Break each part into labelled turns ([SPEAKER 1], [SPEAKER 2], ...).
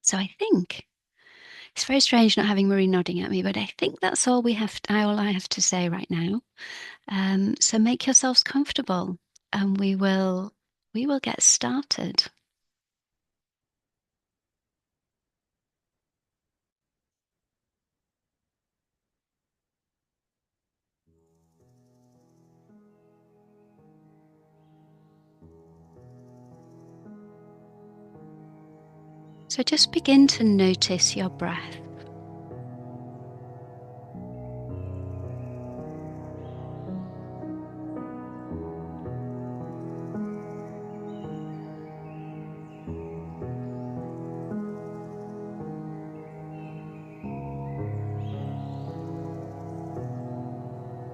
[SPEAKER 1] So I think it's very strange not having Marie nodding at me, but I think that's all all I have to say right now. So make yourselves comfortable, and we will get started. So just begin to notice your breath.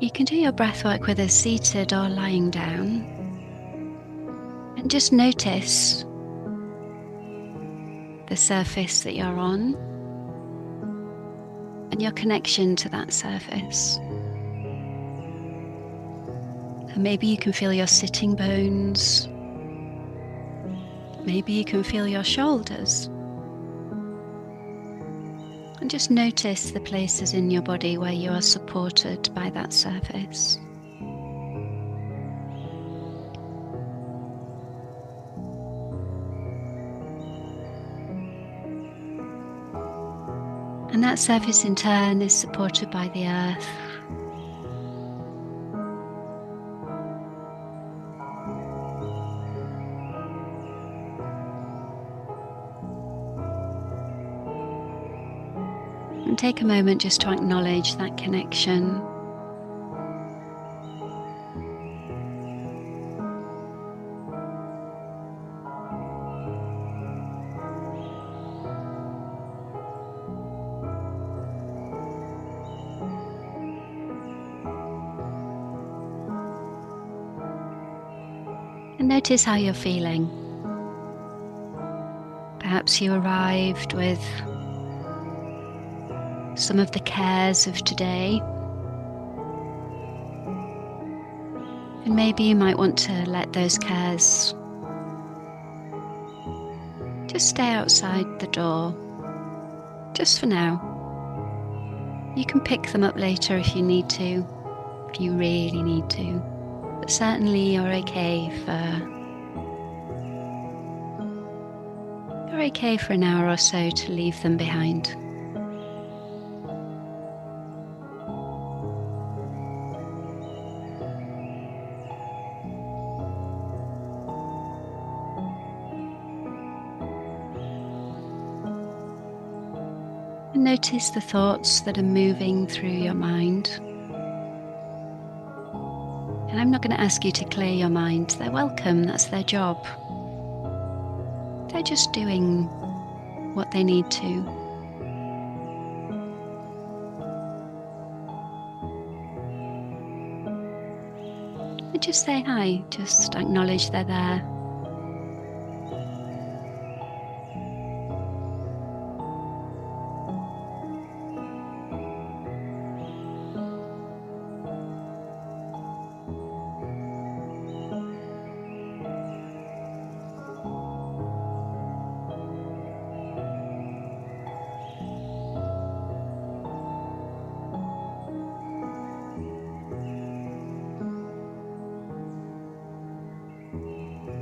[SPEAKER 1] You can do your breath work whether seated or lying down. And just notice the surface that you're on and your connection to that surface. And maybe you can feel your sitting bones. Maybe you can feel your shoulders. And just notice the places in your body where you are supported by that surface. And that surface in turn is supported by the earth. And take a moment just to acknowledge that connection. And notice how you're feeling. Perhaps you arrived with some of the cares of today. And maybe you might want to let those cares just stay outside the door, just for now. You can pick them up later if you need to, if you really need to. But certainly you're okay for an hour or so to leave them behind. And notice the thoughts that are moving through your mind. And I'm not going to ask you to clear your mind. They're welcome, that's their job. They're just doing what they need to. And just say hi, just acknowledge they're there.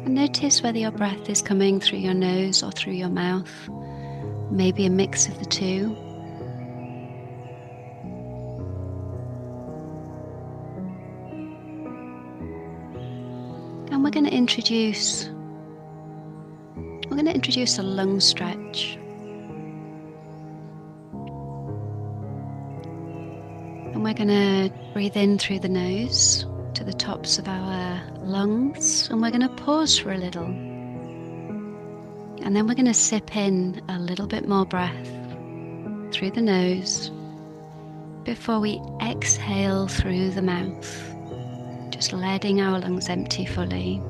[SPEAKER 1] And notice whether your breath is coming through your nose or through your mouth, maybe a mix of the two. And we're going to introduce a lung stretch. And we're going to breathe in through the nose to the tops of our lungs, and we're going to pause for a little. And then we're going to sip in a little bit more breath through the nose before we exhale through the mouth, just letting our lungs empty fully,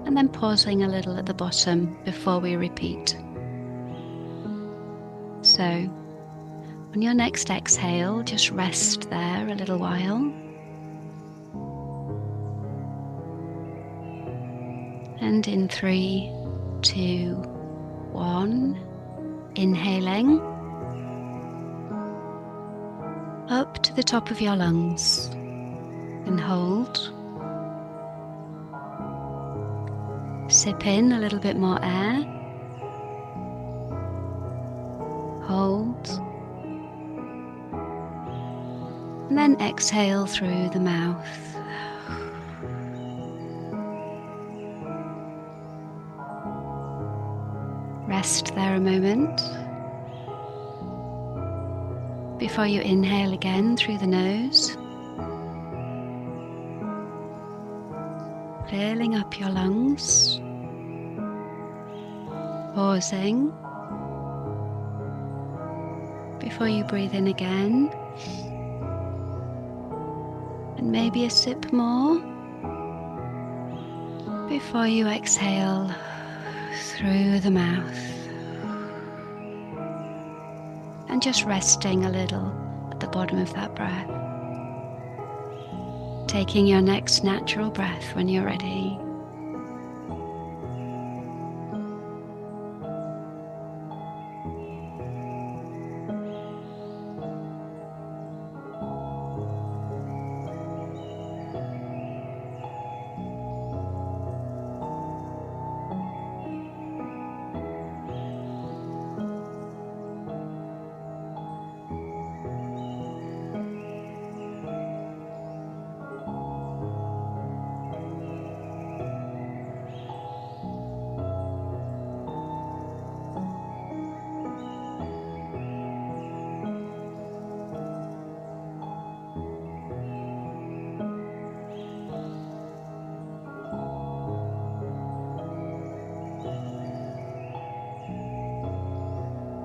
[SPEAKER 1] and then pausing a little at the bottom before we repeat. So on your next exhale, just rest there a little while. And in 3, 2, 1, inhaling up to the top of your lungs and hold. Sip in a little bit more air. Hold. And then exhale through the mouth. Rest there a moment before you inhale again through the nose, filling up your lungs, pausing before you breathe in again, and maybe a sip more before you exhale through the mouth. And just resting a little at the bottom of that breath. Taking your next natural breath when you're ready.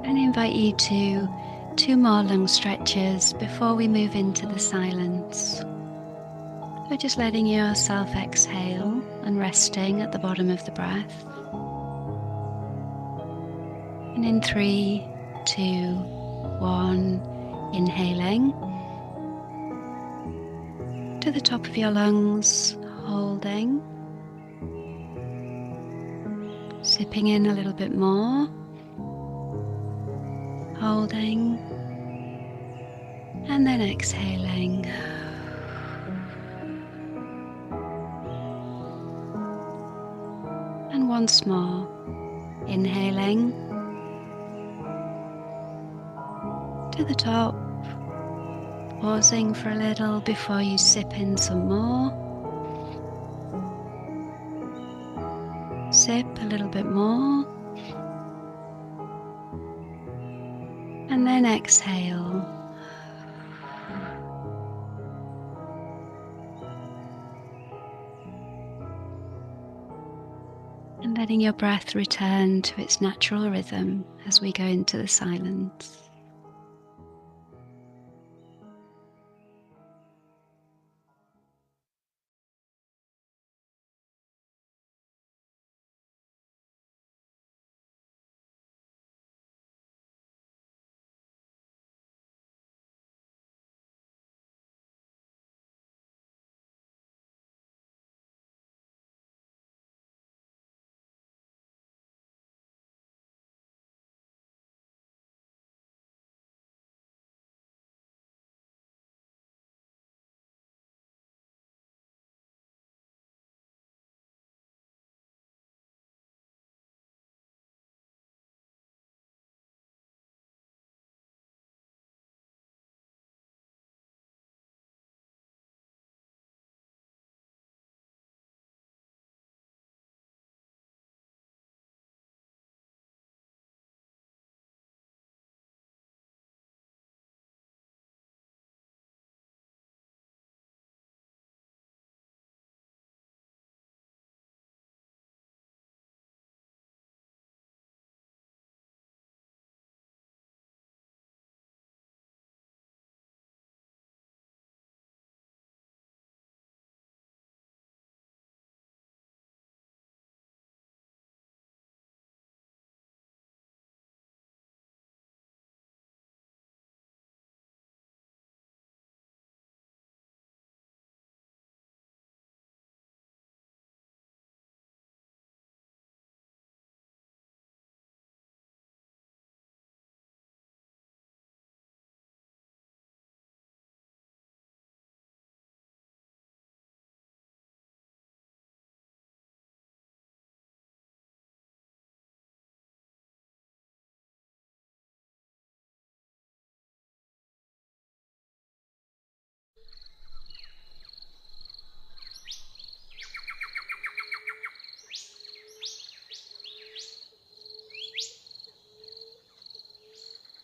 [SPEAKER 1] And invite you to 2 more lung stretches before we move into the silence. So just letting yourself exhale and resting at the bottom of the breath. And in 3, 2, 1, inhaling to the top of your lungs, holding, sipping in a little bit more, holding, and then exhaling. And once more, inhaling to the top, pausing for a little before you sip in some more. Sip a little bit more. And then exhale. And letting your breath return to its natural rhythm as we go into the silence.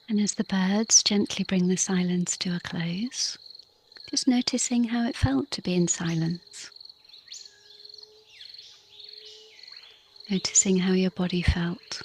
[SPEAKER 1] And as the birds gently bring the silence to a close, just noticing how it felt to be in silence. Noticing how your body felt.